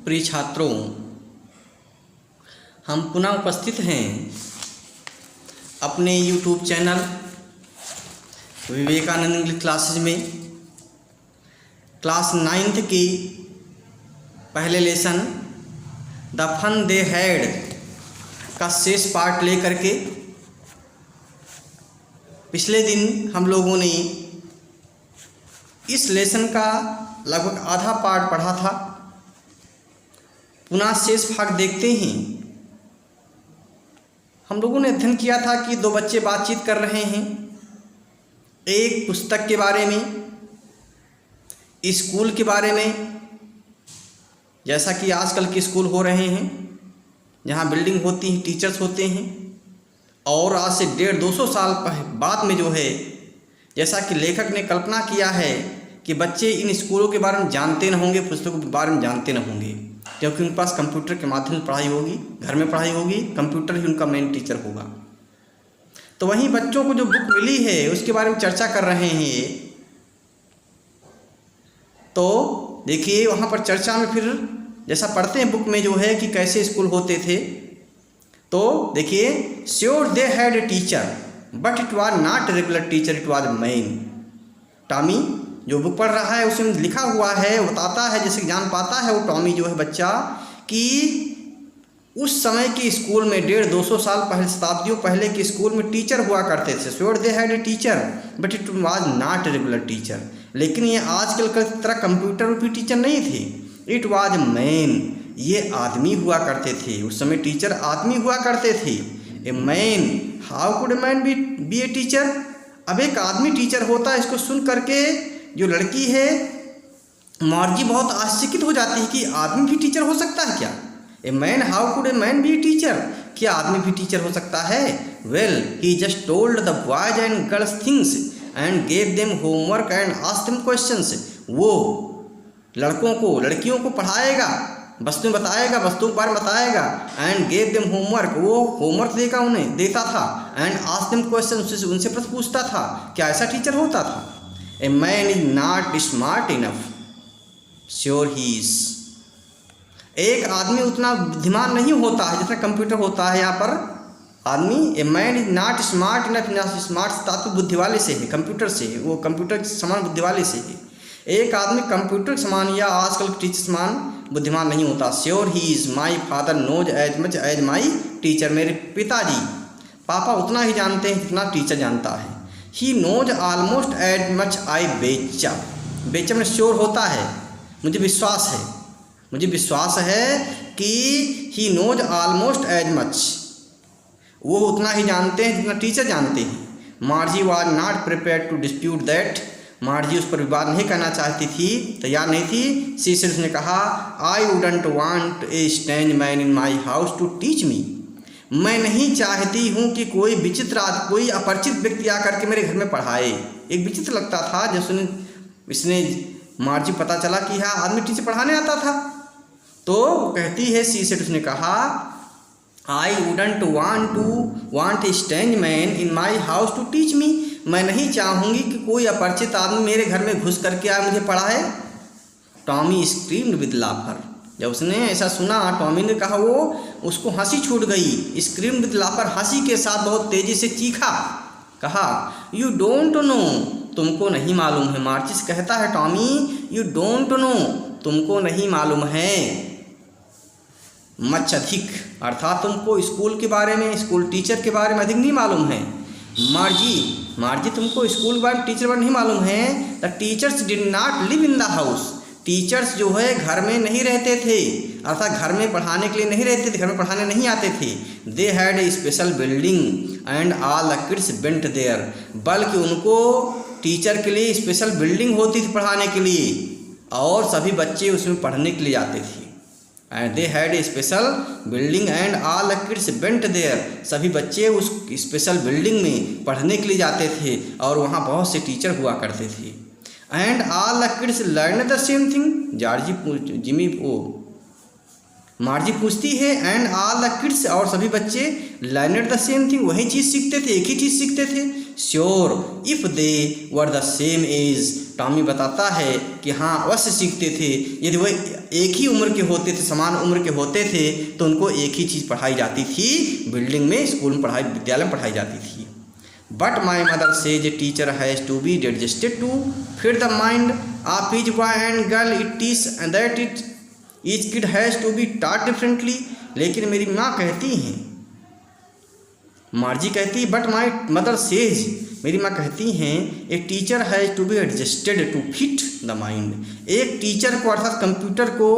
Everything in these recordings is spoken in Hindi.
प्रिय छात्रों, हम पुनः उपस्थित हैं अपने YouTube channel Vivekananda English classes में। क्लास 9th की पहले lesson the fun they had का शेष पार्ट लेकर के पिछले दिन हम लोगों ने इस लेसन का लगभग आधा पार्ट पढ़ा था। पुनः शेष भाग देखते हैं। हम लोगों ने अध्ययन किया था कि दो बच्चे बातचीत कर रहे हैं, एक पुस्तक के बारे में, स्कूल के बारे में, जैसा कि आजकल के स्कूल हो रहे हैं जहाँ बिल्डिंग होती है, टीचर्स होते हैं, और आज से 150-200 साल बाद में जो है, जैसा कि लेखक ने कल्पना किया है कि बच्चे इन स्कूलों के बारे में जानते न होंगे, पुस्तकों के बारे में जानते न होंगे, क्योंकि उनके पास कंप्यूटर के माध्यम से पढ़ाई होगी, घर में पढ़ाई होगी, कंप्यूटर ही उनका मेन टीचर होगा। तो वहीं बच्चों को जो बुक मिली है उसके बारे में चर्चा कर रहे हैं। तो देखिए वहाँ पर चर्चा में फिर जैसा पढ़ते हैं बुक में जो है कि कैसे स्कूल होते थे, तो देखिए sure they had a teacher but it was not regular teacher, it was man. Tommy जो बुक पढ़ रहा है उसमें लिखा हुआ है, बताता है, जैसे जान पाता है वो टॉमी जो है बच्चा, कि उस समय के स्कूल में 150-200 साल पहले, शताब्दियों पहले के स्कूल में टीचर हुआ करते थे। Sure they had a teacher but it was not regular teacher, लेकिन ये आजकल की तरह कंप्यूटर रूपी टीचर नहीं थे। इट वाज मैन, ये आदमी हुआ करते थे। उस समय टीचर आदमी हुआ करते थे। A man, how could a man B a teacher? अब एक आदमी टीचर होता है। इसको सुन करके जो लड़की है मार्जी बहुत आश्चर्यचकित हो जाती है कि आदमी भी टीचर हो सकता है क्या? A man, how could a man B a teacher? क्या आदमी भी टीचर हो सकता है? Well, he just told the boys and girls things and gave them homework and asked them questions. वो लड़कों को, लड़कियों को पढ़ाएगा, वस्तुएं बताएगा, वस्तुओं के बारे में बताएगा, एंड गेव देम होमवर्क, वो होमवर्क देगा, उन्हें देता था, एंड आस्क्ड देम क्वेश्चंस, उनसे प्रश्न पूछता था। क्या ऐसा टीचर होता था? A man is not smart enough, sure he is. एक आदमी उतना बुद्धिमान नहीं होता है जितना कंप्यूटर होता है। यहाँ पर आदमी, a man is not smart enough, smart तात्विक बुद्धि वाले से है, कंप्यूटर से है, वो कंप्यूटर के समान बुद्धि वाले से है। एक आदमी कंप्यूटर के समान या आजकल के टीचर समान बुद्धिमान नहीं होता। Sure he is, my father knows as much as my teacher, मेरे पिताजी, पापा उतना ही जानते हैं जितना टीचर जानता है। He knows almost as much I betcha, betcha में श्योर होता है, मुझे विश्वास है, मुझे विश्वास है कि he knows almost as much, वो उतना ही जानते हैं जितना टीचर जानते हैं। Margie was not prepared to dispute that, Margie उस पर विवाद नहीं करना चाहती थी, तैयार नहीं थी। सी से उसने कहा, I wouldn't want a strange man in my house to teach me, मैं नहीं चाहती हूँ कि कोई विचित्र, कोई अपरिचित व्यक्ति आकर के मेरे घर में पढ़ाए। एक विचित्र लगता था जब इसने मार्जी पता चला कि हाँ आदमी टीचर पढ़ाने आता था। तो कहती है, सी से उसने कहा, I wouldn't want a strange man in my house to teach me, मैं नहीं चाहूँगी कि कोई अपरिचित आदमी मेरे घर में घुस करके आए मुझे पढ़ाए। टॉमी स्क्रीम्ड विद लाफर, जब उसने ऐसा सुना, टॉमी ने कहा, वो उसको हंसी छूट गई। स्क्रीम्ड विद लाफर, हंसी के साथ बहुत तेजी से चीखा। कहा, यू डोंट नो, तुमको नहीं मालूम है। मार्चिस कहता है टॉमी, यू डोंट नो, तुमको नहीं मालूम है, मच अधिक, अर्थात तुमको स्कूल के बारे में, स्कूल टीचर के बारे में अधिक नहीं मालूम है। मार्जी तुमको स्कूल के बारे में, टीचर बारे नहीं मालूम है। The teachers did not live in the house, teachers जो है घर में नहीं रहते थे, अर्थात घर में पढ़ाने के लिए नहीं रहते थे, घर में पढ़ाने नहीं आते थे। They had a special building and all the kids went there, बल्कि उनको टीचर के लिए स्पेशल बिल्डिंग होती थी पढ़ाने के लिए, और सभी बच्चे उसमें पढ़ने के लिए जाते थे। And they had a special building and all the kids went there, सभी बच्चे उस स्पेशल बिल्डिंग में पढ़ने के लिए जाते थे, और वहाँ बहुत से टीचर हुआ करते थे। And all the kids learn the same thing, मार्जी पूछती है, एंड ऑल द किड्स, और सभी बच्चे लर्न द सेम थिंग, वही चीज़ सीखते थे, एक ही चीज़ सीखते थे। Sure if they were the same age, Tommy बताता है कि हाँ अवश्य सीखते थे, यदि वह एक ही उम्र के होते थे, समान उम्र के होते थे, तो उनको एक ही चीज़ पढ़ाई जाती थी, बिल्डिंग में, स्कूल में पढ़ाई, विद्यालय में पढ़ाई जाती थी। But my mother says a teacher has to be adjusted to fit the mind of each boy and girl, it is that it each kid has to be taught differently. लेकिन मेरी माँ कहती हैं, मार्जी कहती है, बट माई मदर सेज, मेरी माँ कहती हैं, a teacher has to be adjusted to fit the mind. एक टीचर को अर्थात कंप्यूटर को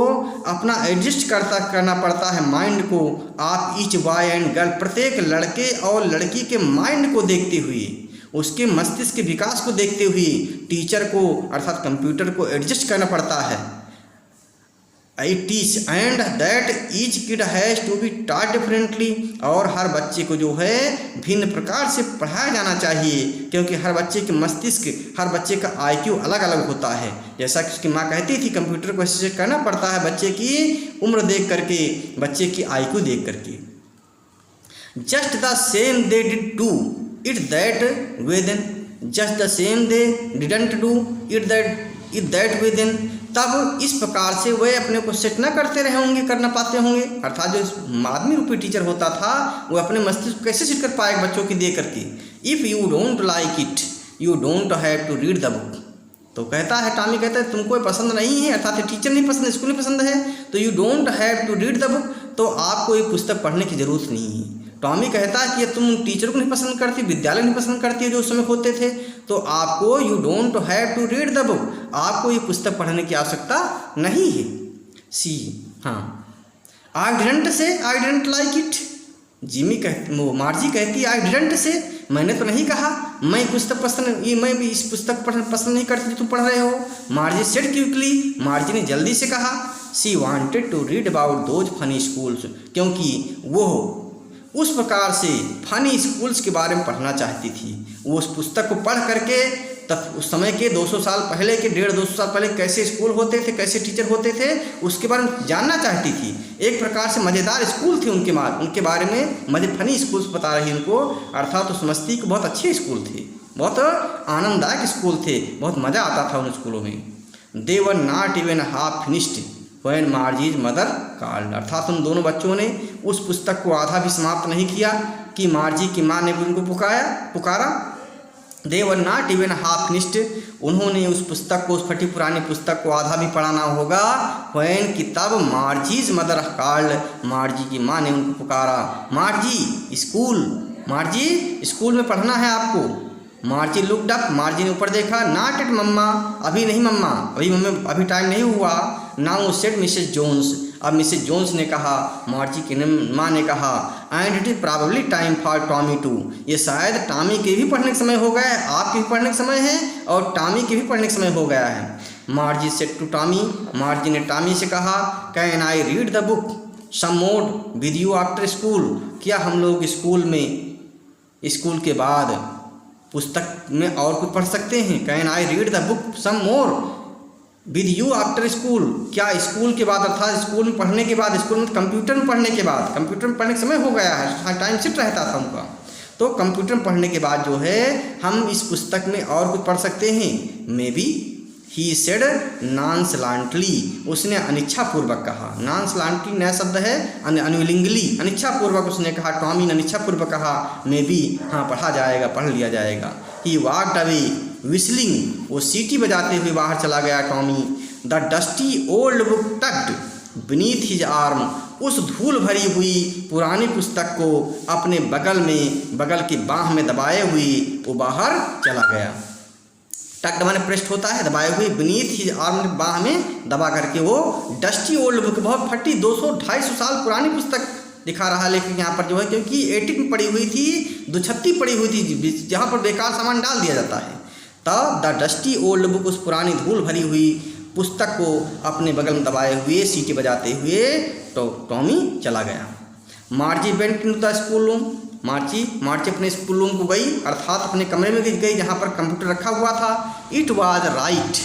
अपना एडजस्ट करना पड़ता है माइंड को, आप ईच बॉय एंड गर्ल, प्रत्येक लड़के और लड़की के माइंड को देखते हुए, उसके मस्तिष्क के विकास को देखते हुए टीचर को अर्थात कंप्यूटर को एडजस्ट करना पड़ता है। It is and that each kid has to be taught differently, और हर बच्चे को जो है भिन्न प्रकार से पढ़ाया जाना चाहिए, क्योंकि हर बच्चे के मस्तिष्क, हर बच्चे का IQ अलग अलग होता है। जैसा कि उसकी माँ कहती थी, कंप्यूटर को ऐसे करना पड़ता है बच्चे की उम्र देख करके, बच्चे की IQ देख करके। Just the same they did do it that way then, just the same they didn't do it that way then, तब इस प्रकार से वे अपने को सेट न करते रहे होंगे, कर न पाते होंगे। अर्थात जो आदमी रूपी टीचर होता था, वो अपने मस्तिष्क को कैसे सेट कर पाएगा बच्चों की दे करके। If you don't like it you don't have to read the book, तो कहता है, टॉमी कहता है, तुमको पसंद नहीं है, अर्थात टीचर नहीं पसंद, स्कूल नहीं पसंद है, तो you don't have to read the book, तो आपको ये पुस्तक पढ़ने की ज़रूरत नहीं है। टॉमी कहता है कि तुम टीचर को नहीं पसंद करती, विद्यालय नहीं पसंद करती जो उस समय होते थे, तो आपको you don't have to read the book, आपको ये पुस्तक पढ़ने की आवश्यकता नहीं है। सी, हाँ, I didn't say I didn't like it, मार्जी कहती है, आई डिडंट से, मैंने तो नहीं कहा मैं पुस्तक पसंद, ये मैं भी इस पुस्तक पसंद नहीं करती जो तुम पढ़ रहे हो। मार्जी सेड क्विकली, मार्जी ने जल्दी से कहा। She wanted to read about those funny schools, क्योंकि वो उस प्रकार से फनी स्कूल्स के बारे में पढ़ना चाहती थी। वो उस पुस्तक को पढ़ करके तब उस समय के 200 साल पहले के 150-200 साल पहले कैसे स्कूल होते थे, कैसे टीचर होते थे, उसके बारे में जानना चाहती थी। एक प्रकार से मज़ेदार स्कूल थे उनके बारे में फनी स्कूल्स बता रही उनको, अर्थात तो समझती कि बहुत अच्छे स्कूल थे, बहुत आनंददायक स्कूल थे, बहुत मज़ा आता था उन स्कूलों में। They were not even half finished when Margie's mother called, अर्थात उन दोनों बच्चों ने उस पुस्तक को आधा भी समाप्त नहीं किया कि मार्जी की माँ ने भी उनको पुकारा। They were not even half finished, उन्होंने उस पुस्तक को, उस फटी पुरानी पुस्तक को आधा भी पढ़ा ना होगा। व्हेन कि तब मार्जीज मदर कॉल्ड, मार्जी की माँ ने उनको पुकारा। मार्जी स्कूल में पढ़ना है आपको। मार्जी लुक्ड अप, मार्जी ने ऊपर देखा। नॉट एट मम्मा, अभी नहीं मम्मा, अभी टाइम नहीं हुआ। नाउ सेड मिसेज जोन्स, अब मिसेज जोन्स ने कहा, मार्जी की माँ ने कहा, and it is probably time for Tommy too, ये शायद टॉमी के भी पढ़ने का समय हो गया है, आपके भी पढ़ने का समय है और टॉमी के भी पढ़ने का समय हो गया है। Margie said to Tommy, Margie ने टॉमी से कहा, can I read the book some more with you after school, क्या हम लोग स्कूल के बाद पुस्तक में और कुछ पढ़ सकते हैं। Can I read the book some more with you after school, क्या स्कूल के बाद, अर्थात स्कूल में पढ़ने के बाद, स्कूल में कंप्यूटर में पढ़ने के बाद, कंप्यूटर में पढ़ने का समय हो गया है, टाइम शिफ्ट रहता था उनका, तो कंप्यूटर में पढ़ने के बाद जो है हम इस पुस्तक में और कुछ पढ़ सकते हैं। मे बी ही सेड नॉनसलांटली, उसने अनिच्छापूर्वक कहा। नॉनसलांटली नया शब्द है, अनविलिंगली, अनिच्छापूर्वक उसने कहा, टॉमी ने अनिच्छापूर्वक कहा। मे बी, हाँ पढ़ा जाएगा, पढ़ लिया जाएगा। ही वॉकड अवे विस्लिंग, वो सीटी बजाते हुए बाहर चला गया Tommy. The dusty old book tucked beneath his arm, उस धूल भरी हुई पुरानी पुस्तक को अपने बगल की बाह में दबाए हुए वो बाहर चला गया। टक्ड माने प्रेस्ट होता है, दबाए हुए, बीनीथ हिज आर्म, बाह में दबा करके वो डस्टी ओल्ड बुक, बहुत फटी 200-250 साल पुरानी पुस्तक दिखा रहा है लेकिन यहाँ पर जो है, क्योंकि एटिक में पड़ी हुई थी, दुछत्ती पड़ी हुई थी जहाँ पर बेकार सामान डाल दिया जाता है। तब द डस्टी ओल्ड बुक, उस पुरानी धूल भरी हुई पुस्तक को अपने बगल में दबाए हुए, सीटी बजाते हुए तो टॉमी चला गया। Margie went into the schoolroom, Margie अपने स्कूल रूम को गई, अर्थात अपने कमरे में गई जहाँ पर कंप्यूटर रखा हुआ था। It was right,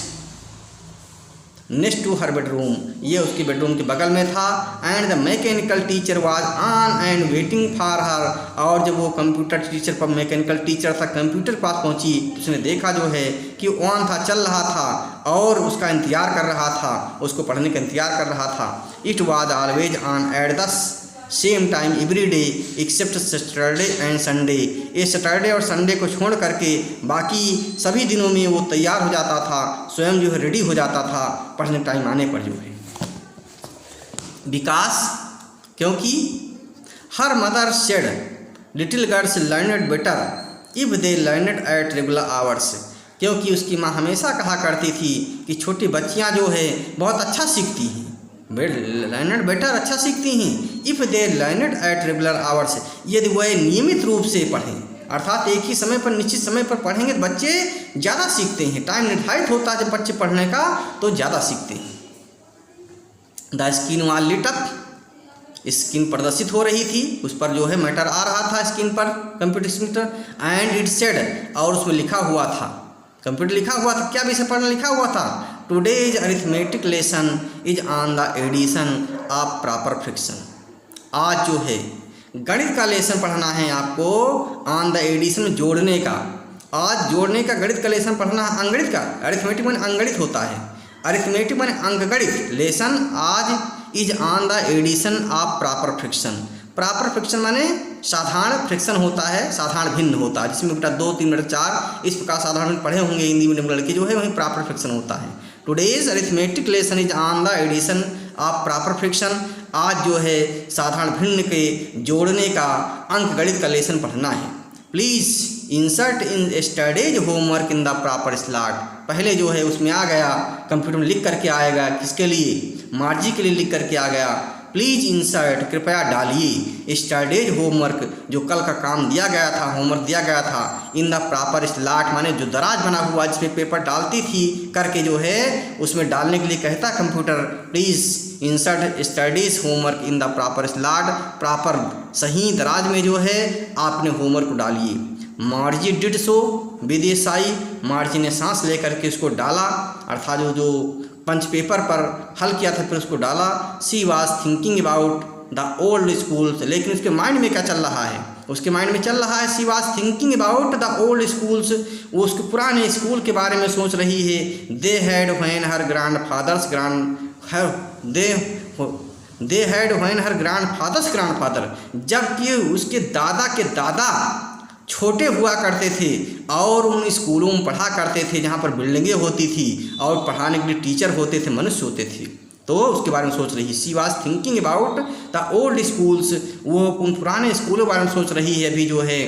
next to her bedroom, ये उसके बेडरूम के बगल में था। And the mechanical teacher was on and waiting for her, और जब वो कंप्यूटर टीचर पर मैकेनिकल टीचर था कंप्यूटर के पास पहुंची, उसने देखा जो है कि ऑन था, चल रहा था और उसका इंतज़ार कर रहा था, उसको पढ़ने का इंतज़ार कर रहा था। It was always on at the same time every day except Saturday and Sunday, ये सैटरडे और संडे को छोड़ करके बाकी सभी दिनों में वो तैयार हो जाता था, स्वयं जो है रेडी हो जाता था पढ़ने टाइम आने पर जो है। विकास, क्योंकि her mother said little girls learned better if they learned at regular hours, क्योंकि उसकी माँ हमेशा कहा करती थी कि छोटी बच्चियाँ जो है बहुत अच्छा सीखती हैं, लर्नड बेटर अच्छा सीखती हैं, if they learned at regular hours, यदि वह नियमित रूप से पढ़ें, अर्थात एक ही समय पर निश्चित समय पर पढ़ेंगे तो बच्चे ज़्यादा सीखते हैं। टाइम निर्धारित होता है जब बच्चे पढ़ने का तो ज़्यादा सीखते हैं। The screen was lit up, screen प्रदर्शित हो रही थी, उस पर जो है मैटर आ रहा था स्क्रीन पर, computer screen, and it said, और उसमें लिखा हुआ था, कंप्यूटर लिखा हुआ था, क्या विषय पढ़ना लिखा हुआ था, today's arithmetic lesson is on the addition of proper fraction, आज जो है गणित का लेसन पढ़ना है आपको, ऑन द एडिशन जोड़ने का, आज जोड़ने का गणित का लेसन पढ़ना है, अंगणित का, अरिथमेटिक माने अंगणित होता है, अरिथमेटिक माने अंकगणित, लेसन आज is on the addition of proper fraction, proper fraction माने साधारण फ्रैक्शन होता है, साधारण भिन्न होता है, जिसमें बेटा 2, 3, 4 इस प्रकार साधारण पढ़े होंगे हिंदी मीडियम लड़के जो है वही प्रॉपर फ्रैक्शन होता है। Today's arithmetic lesson is on the addition of proper fraction, आज जो है साधारण भिन्न के जोड़ने का अंक गणित का लेसन पढ़ना है। Please insert in studies homework in the proper slot, पहले जो है उसमें आ गया, कंप्यूटर में लिख करके आएगा, किसके लिए, मार्जी के लिए लिख करके आ गया, प्लीज़ इंसर्ट, कृपया डालिए, स्टडीज होमवर्क, जो कल का काम दिया गया था, होमवर्क दिया गया था, इन द प्रॉपर स्लॉट माने जो दराज बना हुआ जिसमें पेपर डालती थी करके जो है उसमें डालने के लिए कहता computer, please insert studies homework in the proper slot, proper सही दराज में जो है आपने होमवर्क को डालिए। मार्जी डिड सो विदेशाई, मार्जी ने सांस लेकर के उसको डाला, अर्थात जो पंच पेपर पर हल किया था फिर उसको डाला। She was thinking about the old schools, लेकिन उसके माइंड में क्या चल रहा है, उसके माइंड में चल रहा है she was thinking about the old schools, वो उसके पुराने स्कूल के बारे में सोच रही है। They had when her grandfather's grandfather, जबकि उसके दादा के दादा छोटे हुआ करते थे और उन स्कूलों में पढ़ा करते थे जहाँ पर बिल्डिंगें होती थी और पढ़ाने के लिए टीचर होते थे, मनुष्य होते थे, तो उसके बारे में सोच रही। She was thinking about the old schools, वो उन पुराने स्कूलों के बारे में सोच रही है अभी जो है।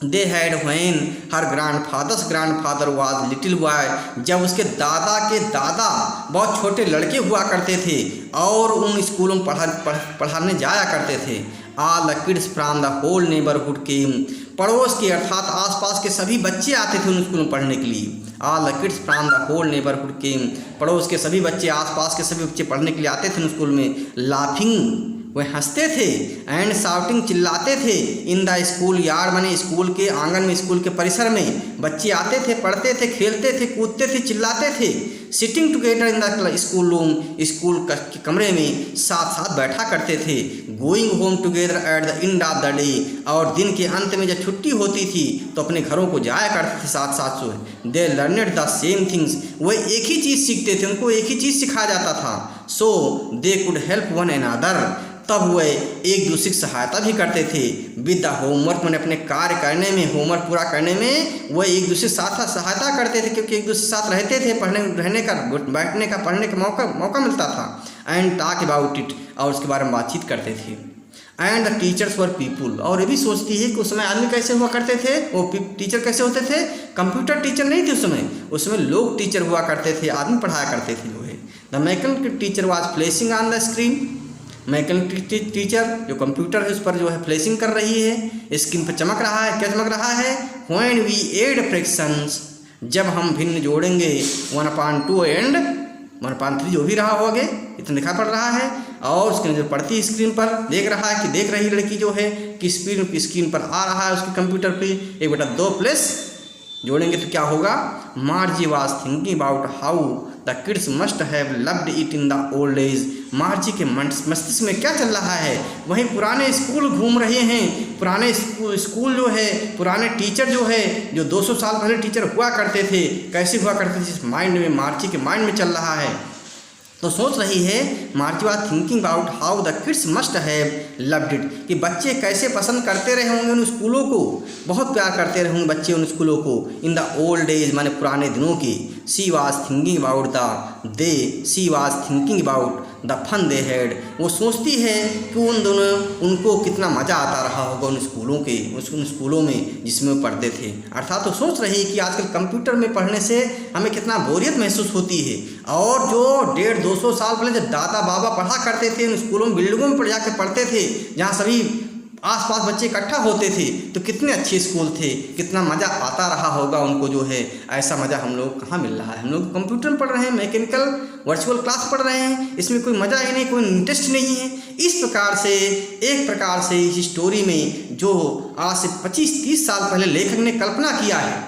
They had when her grandfather was little boy, जब उसके दादा के दादा बहुत छोटे लड़के हुआ करते थे और उन स्कूलों में पढ़ाने जाया करते थे। All the kids from the whole neighbourhood came, पड़ोस के अर्थात आसपास के सभी बच्चे आते थे उन स्कूल में पढ़ने के लिए। All the kids from the whole neighbourhood came, पड़ोस के सभी बच्चे, आसपास के सभी बच्चे पढ़ने के लिए आते थे उन स्कूल में। लाफिंग, वह हंसते थे, एंड शाउटिंग, चिल्लाते थे। इन द स्कूल यार्ड, माने स्कूल के आंगन में, स्कूल के परिसर में बच्चे आते थे, पढ़ते थे, खेलते थे, कूदते थे, चिल्लाते थे। Sitting together in the school room, school के कमरे में साथ साथ बैठा करते थे। Going home together at the end of the day, और दिन के अंत में जब छुट्टी होती थी तो अपने घरों को जाया करते थे साथ साथ सो। दे लर्नड द सेम थिंग्स, वह एक ही चीज़ सीखते थे, उनको एक ही चीज़ सिखाया जाता था। So they could help one another, तब वह एक दूसरे की सहायता भी करते थे। विद द होमवर्क, मैंने अपने कार्य करने में, होमवर्क पूरा करने में वह एक दूसरे के साथ सहायता करते थे, क्योंकि एक दूसरे के साथ रहते थे, रहने का, बैठने का, पढ़ने का मौका मिलता था। एंड टॉक अबाउट इट, और उसके बारे में बातचीत करते थे। And the teachers were people, और ये भी सोचती है कि उस समय आदमी कैसे हुआ करते थे, वो टीचर कैसे होते थे, कंप्यूटर टीचर नहीं थे उस समय लोग टीचर हुआ करते थे, आदमी पढ़ाया करते थे जो है। The mechanical teacher was flashing on the screen, mechanical teacher जो कंप्यूटर है उस पर जो है फ्लैशिंग कर रही है, स्क्रीन पर चमक रहा है। क्या चमक रहा है? व्हेन वी एड फ्रैक्शंस, जब हम भिन्न जोड़ेंगे 1/2 एंड 1/3 जो भी रहा होगे, इतना दिखा पड़ रहा है। और उसकी नजर पड़ती है स्क्रीन पर, देख रहा है कि देख रही लड़की जो है कि स्क्रीन पर आ रहा है उसके कंप्यूटर पे 1/2 प्लस जोड़ेंगे तो क्या होगा। Margie was thinking about how the kids must have loved it in the old age. Margie के मस्तिष्क में क्या चल रहा है? वहीं पुराने स्कूल घूम रहे हैं, पुराने स्कूल जो है, पुराने टीचर जो है, जो 200 साल पहले टीचर हुआ करते थे, कैसे हुआ करते थे, जिस माइंड में मार्ची के माइंड में चल रहा है। तो सोच रही है Margie was thinking about how the kids must have loved it, कि बच्चे कैसे पसंद करते रहे होंगे उन स्कूलों को, बहुत प्यार करते रहे होंगे बच्चे उन स्कूलों को। इन द ओल्ड एज माने पुराने दिनों की। She was thinking about the fun they had, वो सोचती है कि उनको कितना मज़ा आता रहा होगा उन स्कूलों में जिसमें वो पढ़ते थे। अर्थात तो सोच रही है कि आजकल कंप्यूटर में पढ़ने से हमें कितना बोरियत महसूस होती है, और जो 150-200 साल पहले जब दादा बाबा पढ़ा करते थे उन स्कूलों में, बिल्डिंगों में जाकर पढ़ते थे, जहाँ सभी आसपास बच्चे इकट्ठा होते थे, तो कितने अच्छे स्कूल थे, कितना मज़ा आता रहा होगा उनको जो है। ऐसा मज़ा हम लोग कहाँ मिल रहा है? हम लोग कंप्यूटर में पढ़ रहे हैं, मैकेनिकल वर्चुअल क्लास पढ़ रहे हैं, इसमें कोई मज़ा ही नहीं, कोई इंटरेस्ट नहीं है। इस प्रकार से एक प्रकार से इस स्टोरी में जो आज से 25-30 साल पहले लेखक ने कल्पना किया है,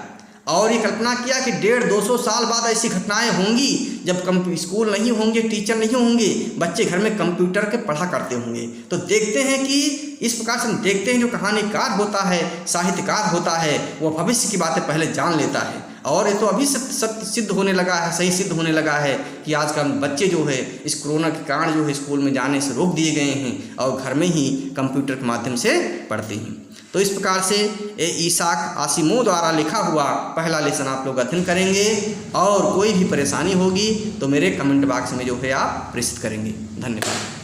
और ये कल्पना किया कि 150-200 साल बाद ऐसी घटनाएं होंगी जब स्कूल नहीं होंगे, टीचर नहीं होंगे, बच्चे घर में कंप्यूटर के पढ़ा करते होंगे। तो देखते हैं कि इस प्रकार से हम देखते हैं जो कहानीकार होता है, साहित्यकार होता है, वो भविष्य की बातें पहले जान लेता है। और ये तो अभी सत्य सिद्ध होने लगा है, सही सिद्ध होने लगा है कि आजकल बच्चे जो है इस कोरोना के कारण जो है स्कूल में जाने से रोक दिए गए हैं और घर में ही कंप्यूटर के माध्यम से पढ़ते हैं। तो इस प्रकार से ईसाक आसिमो द्वारा लिखा हुआ पहला लेसन आप लोग अध्ययन करेंगे, और कोई भी परेशानी होगी तो मेरे कमेंट बॉक्स में जो है आप प्रेषित करेंगे। धन्यवाद।